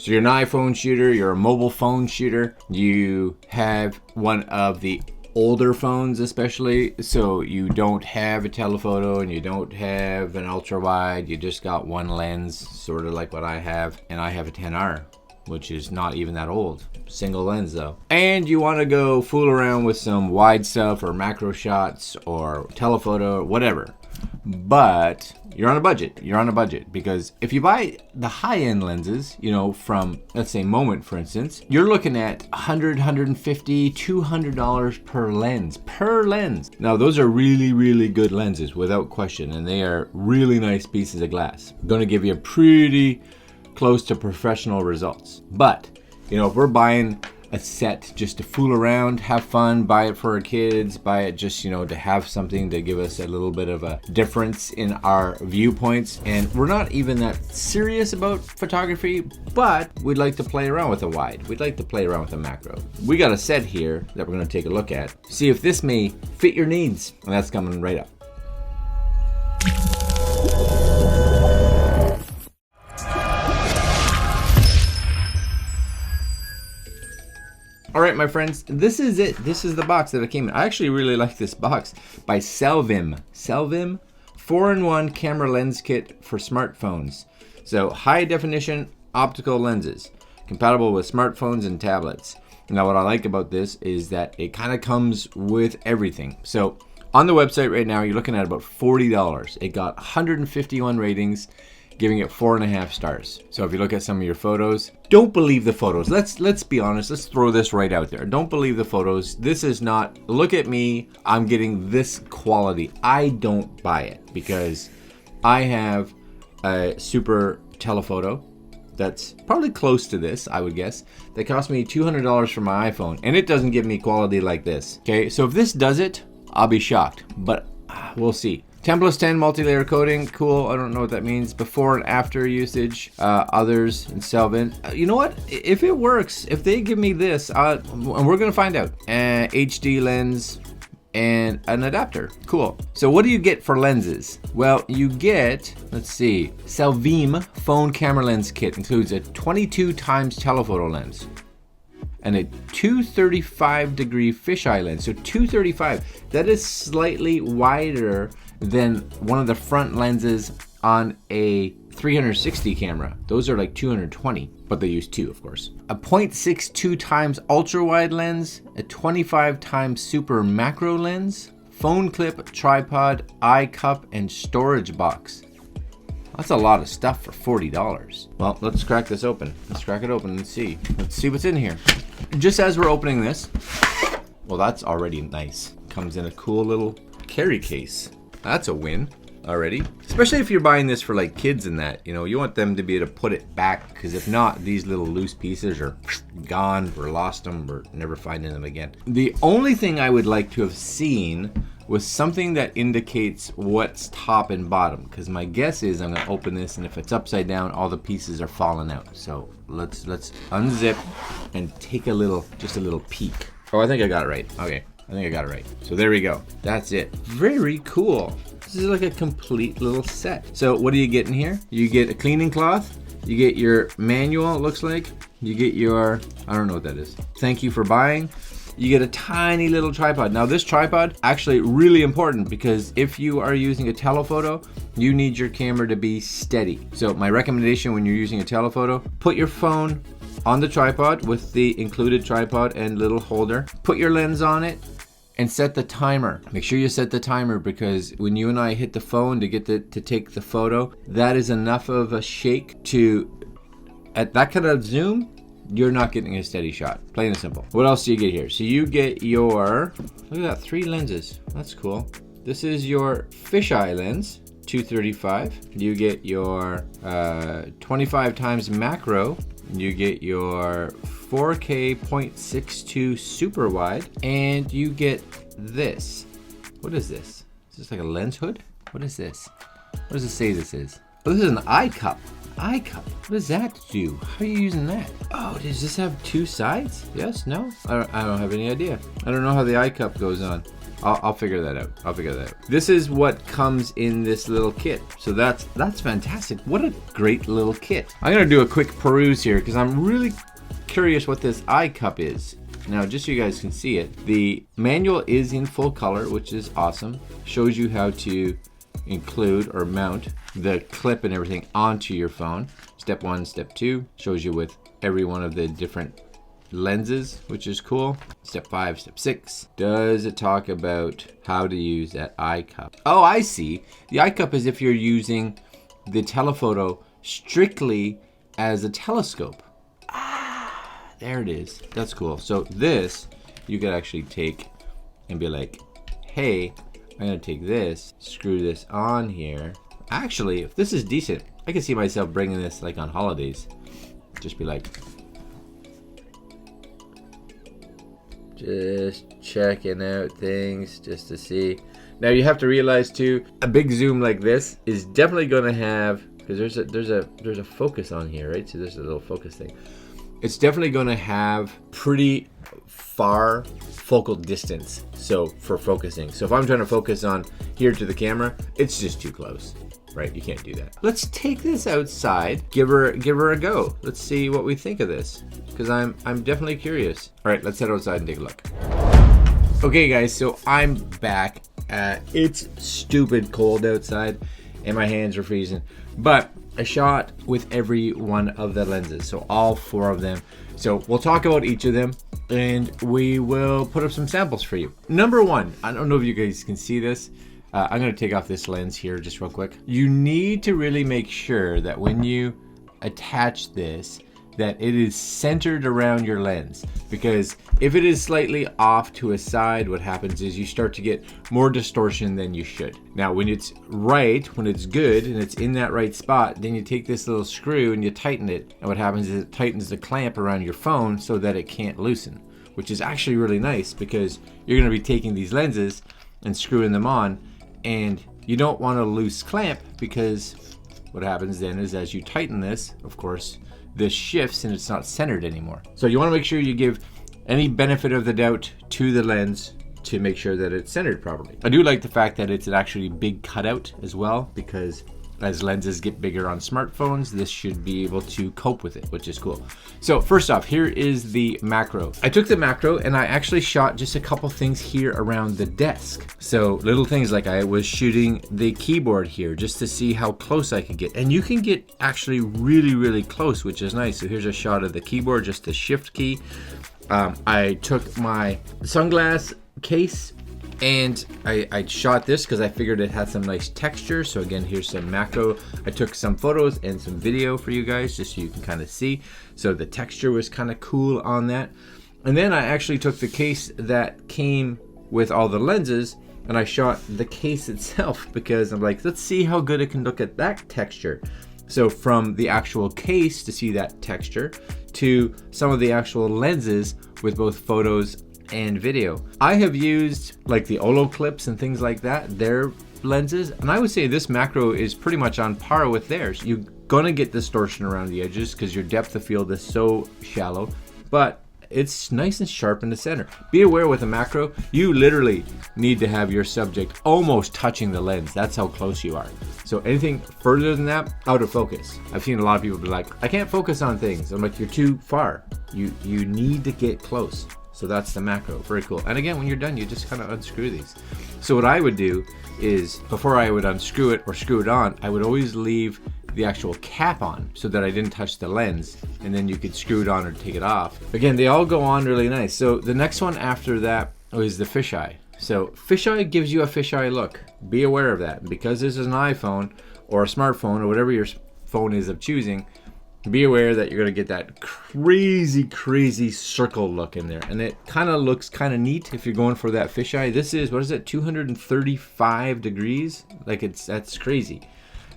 So you're an iPhone shooter, you're a mobile phone shooter, you have one of the older phones especially, so you don't have a telephoto and you don't have an ultra wide, you just got one lens, sort of like what I have, and I have a 10R, which is not even that old. Single lens though. And you want to go fool around with some wide stuff or macro shots or telephoto or whatever. But you're on a budget. You're on a budget because if you buy the high-end lenses, you know, from let's say Moment for instance, you're looking at $100, $150, $200 per lens. Per lens. Now those are really, really good lenses without question, and they are really nice pieces of glass. Going to give you pretty close to professional results. But you know, if we're buying a set just to fool around, have fun, buy it for our kids, buy it just, you know, to have something to give us a little bit of a difference in our viewpoints, and we're not even that serious about photography, but we'd like to play around with a wide. We'd like to play around with a macro. We got a set here that we're going to take a look at, see if this may fit your needs, and that's coming right up. All right, my friends, this is it. This is the box that it came in. I actually really like this box by Selvim. Selvim 4-in-1 camera lens kit for smartphones. So high definition optical lenses, compatible with smartphones and tablets. Now what I like about this is that it kind of comes with everything. So on the website right now, you're looking at about $40. It got 151 ratings, giving it 4.5 stars. So if you look at some of your photos, don't believe the photos. Let's be honest. Let's throw this right out there. Don't believe the photos. This is not, look at me, I'm getting this quality. I don't buy it because I have a super telephoto that's probably close to this, I would guess, that cost me $200 for my iPhone, and it doesn't give me quality like this. Okay, so if this does it, I'll be shocked, but we'll see. 10+10 multi-layer coating, cool. I don't know what that means. Before and after usage, others and Selvim. You know what? If it works, if they give me this, and we're gonna find out. HD lens and an adapter, cool. So what do you get for lenses? Well, you get, let's see, Selvim phone camera lens kit includes a 22x telephoto lens and a 235-degree fisheye lens. So 235, that is slightly wider than one of the front lenses on a 360 camera. Those are like 220, but they use two, of course. A 0.62x ultra wide lens, a 25x super macro lens, phone clip, tripod, eye cup, and storage box. That's a lot of stuff for $40. Well, let's crack this open. Let's crack it open and see. Let's see what's in here. Just as we're opening this, well, that's already nice. Comes in a cool little carry case. That's a win already. Especially if you're buying this for like kids and that, you know, you want them to be able to put it back, because if not, these little loose pieces are gone, we're lost them, we're never finding them again. The only thing I would like to have seen was something that indicates what's top and bottom, because my guess is I'm gonna open this, and if it's upside down, all the pieces are falling out. So let's unzip and take a little, just a little peek. Oh, I think I got it right. Okay, I think I got it right. So there we go. That's it. Very cool. This is like a complete little set. So what do you get in here? You get a cleaning cloth. You get your manual, it looks like. You get your, I don't know what that is. Thank you for buying. You get a tiny little tripod. Now this tripod, actually really important, because if you are using a telephoto, you need your camera to be steady. So my recommendation when you're using a telephoto, put your phone on the tripod with the included tripod and little holder. Put your lens on it and set the timer. Make sure you set the timer, because when you and I hit the phone to get to take the photo, that is enough of a shake to, at that kind of zoom, you're not getting a steady shot. Plain and simple. What else do you get here? So you get your, look at that, 3 lenses. That's cool. This is your fisheye lens, 235. You get your 25x macro. You get your 4K 0.62 super wide, and you get this. What is this? Is this like a lens hood? What is this? What does it say this is? Oh, this is an eye cup. Eye cup. What does that do? How are you using that? Oh, does this have 2 sides? Yes? No? I don't have any idea. I don't know how the eye cup goes on. I'll figure that out. I'll figure that out. This is what comes in this little kit. So that's fantastic. What a great little kit. I'm gonna do a quick peruse here because I'm really curious what this eye cup is. Now, just so you guys can see it, the manual is in full color, which is awesome. Shows you how to include or mount the clip and everything onto your phone. Step 1, step 2 shows you with every one of the different lenses, which is cool. Step 5, step 6 does it talk about how to use that eye cup. Oh, I see. The eye cup is if you're using the telephoto strictly as a telescope. Ah, there it is. That's cool. So this you could actually take and be like, hey, I'm gonna take this, screw this on here. Actually, if this is decent, I can see myself bringing this like on holidays. Just be like, just checking out things just to see. Now you have to realize too, a big zoom like this is definitely going to have, because there's a focus on here, right? So there's a little focus thing. It's definitely going to have pretty far focal distance. So for focusing, so if I'm trying to focus on here to the camera, it's just too close. Right, you can't do that. Let's take this outside, give her a go. Let's see what we think of this, because I'm definitely curious. All right, let's head outside and take a look. Okay, guys, so I'm back. It's stupid cold outside, and my hands are freezing. But I shot with every one of the lenses, so all 4 of them. So we'll talk about each of them, and we will put up some samples for you. Number 1, I don't know if you guys can see this. I'm going to take off this lens here just real quick. You need to really make sure that when you attach this, that it is centered around your lens, because if it is slightly off to a side, what happens is you start to get more distortion than you should. Now, when it's right, when it's good and it's in that right spot, then you take this little screw and you tighten it, and what happens is it tightens the clamp around your phone so that it can't loosen, which is actually really nice, because you're going to be taking these lenses and screwing them on, and you don't want a loose clamp, because what happens then is as you tighten this, of course, this shifts and it's not centered anymore. So you want to make sure you give any benefit of the doubt to the lens to make sure that it's centered properly. I do like the fact that it's an actually big cutout as well, because as lenses get bigger on smartphones, this should be able to cope with it, which is cool. So first off, here is the macro. I took the macro and I actually shot just a couple things here around the desk. So little things like I was shooting the keyboard here just to see how close I could get. And you can get actually really, really close, which is nice. So here's a shot of the keyboard, just the shift key. I took my sunglass case and I shot this because I figured it had some nice texture. So again, here's some macro. I took some photos and some video for you guys just so you can kind of see. So the texture was kind of cool on that. And then I actually took the case that came with all the lenses and I shot the case itself, because I'm like, let's see how good it can look at that texture. So from the actual case to see that texture to some of the actual lenses with both photos and video. I have used like the Olo clips and things like that, their lenses, and I would say this macro is pretty much on par with theirs. You're gonna get distortion around the edges because your depth of field is so shallow, but it's nice and sharp in the center. Be aware with a macro, you literally need to have your subject almost touching the lens. That's how close you are. So anything further than that, out of focus. I've seen a lot of people be like, I can't focus on things. I'm like, you're too far. You need to get close. So that's the macro, very cool. And again, when you're done, you just kind of unscrew these. So what I would do is, before I would unscrew it or screw it on, I would always leave the actual cap on so that I didn't touch the lens, and then you could screw it on or take it off. Again, they all go on really nice. So the next one after that is the fisheye. So fisheye gives you a fisheye look. Be aware of that. Because this is an iPhone or a smartphone or whatever your phone is of choosing, be aware that you're gonna get that crazy circle look in there, and it kind of looks kind of neat if you're going for that fisheye. This is, what is it, 235 degrees? Like that's crazy.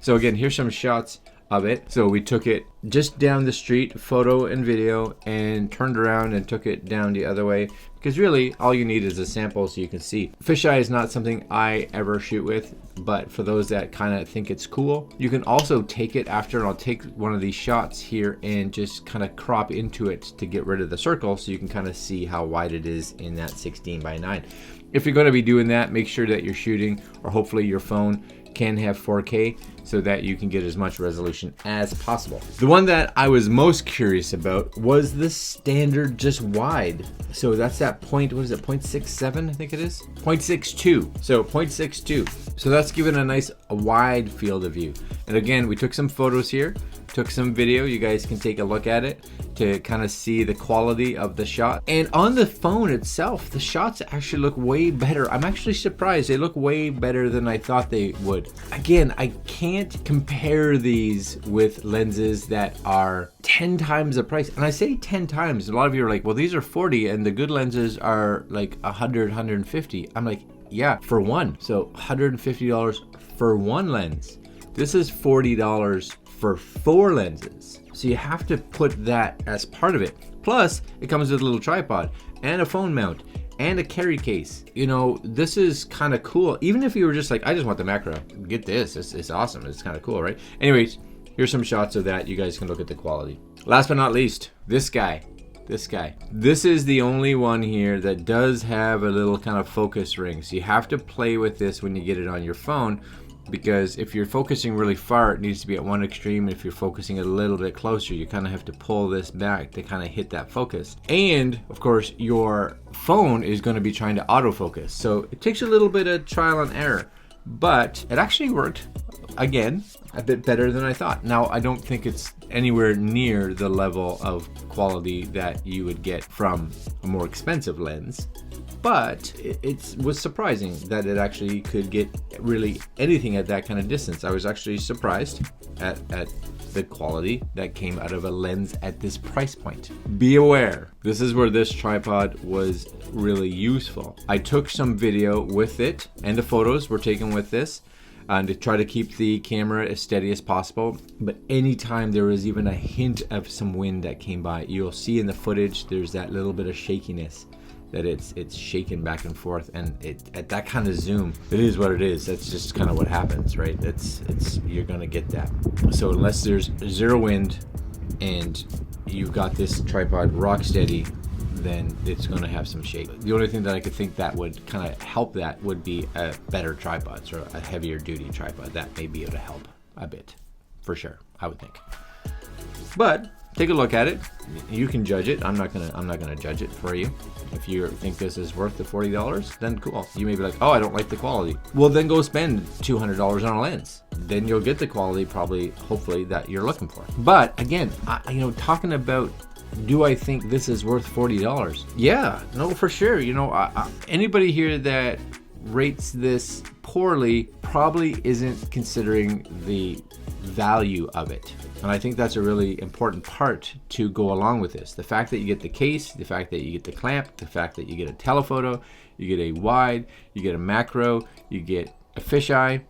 So again, here's some shots of it. So we took it just down the street, photo and video, and turned around and took it down the other way, because really all you need is a sample so you can see. Fisheye is not something I ever shoot with, but for those that kind of think it's cool, you can also take it after, and I'll take one of these shots here and just kind of crop into it to get rid of the circle so you can kind of see how wide it is in that 16:9. If you're going to be doing that, make sure that you're shooting, or hopefully your phone can have 4K so that you can get as much resolution as possible. The one that I was most curious about was the standard just wide. So that's that point, what is it, 0.67 I think it is? 0.62, so 0.62. So that's giving a nice wide field of view. And again, we took some photos here, took some video, you guys can take a look at it to kind of see the quality of the shot. And on the phone itself, the shots actually look way better. I'm actually surprised, they look way better than I thought they would. Again, I can't compare these with lenses that are 10 times the price. And I say 10 times, a lot of you are like, well, these are 40 and the good lenses are like 100, 150. I'm like, yeah, for one. So $150 for one lens. This is $40 for 4 lenses. So you have to put that as part of it. Plus, it comes with a little tripod and a phone mount and a carry case. You know, this is kind of cool. Even if you were just like, I just want the macro, get this, it's awesome, it's kind of cool, right? Anyways, here's some shots of that. You guys can look at the quality. Last but not least, this guy. This is the only one here that does have a little kind of focus ring. So you have to play with this when you get it on your phone, because if you're focusing really far, it needs to be at one extreme. If you're focusing a little bit closer, you kind of have to pull this back to kind of hit that focus. And of course, your phone is going to be trying to autofocus. So it takes a little bit of trial and error, but it actually worked, again, a bit better than I thought. Now, I don't think it's anywhere near the level of quality that you would get from a more expensive lens, but it was surprising that it actually could get really anything at that kind of distance. I was actually surprised at the quality that came out of a lens at this price point. Be aware, this is where this tripod was really useful. I took some video with it, and the photos were taken with this, and to try to keep the camera as steady as possible. But anytime there was even a hint of some wind that came by, you'll see in the footage there's that little bit of shakiness, that it's shaking back and forth, and at that kind of zoom, it is what it is. That's just kind of what happens, right? It's you're gonna get that. So unless there's zero wind and you've got this tripod rock steady, then it's going to have some shake. The only thing that I could think that would kind of help that would be a better tripod, or a heavier duty tripod. That may be able to help a bit, for sure, I would think. But take a look at it. You can judge it. I'm not gonna judge it for you. If you think this is worth the $40, then cool. You may be like, oh, I don't like the quality. Well, then go spend $200 on a lens. Then you'll get the quality, probably, hopefully, that you're looking for. But again, you know, talking about, do I think this is worth $40? Yeah, no, for sure. You know, anybody here that rates this poorly probably isn't considering the value of it. And I think that's a really important part to go along with this. The fact that you get the case, the fact that you get the clamp, the fact that you get a telephoto, you get a wide, you get a macro, you get a fisheye,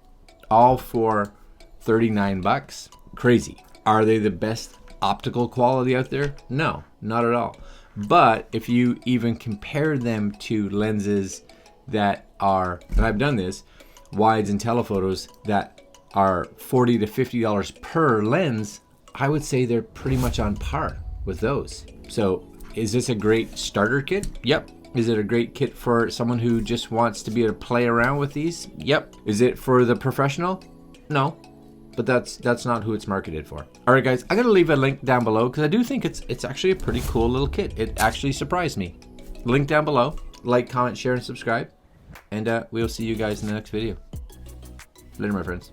all for 39 bucks. Crazy. Are they the best optical quality out there? No, not at all. But if you even compare them to lenses that are, and I've done this, wides and telephotos that are $40 to $50 per lens, I would say they're pretty much on par with those. So is this a great starter kit? Yep. Is it a great kit for someone who just wants to be able to play around with these? Yep. Is it for the professional? No. But that's not who it's marketed for. All right, guys, I'm gonna leave a link down below because I do think it's actually a pretty cool little kit. It actually surprised me. Link down below. Like, comment, share, and subscribe. And we'll see you guys in the next video. Later, my friends.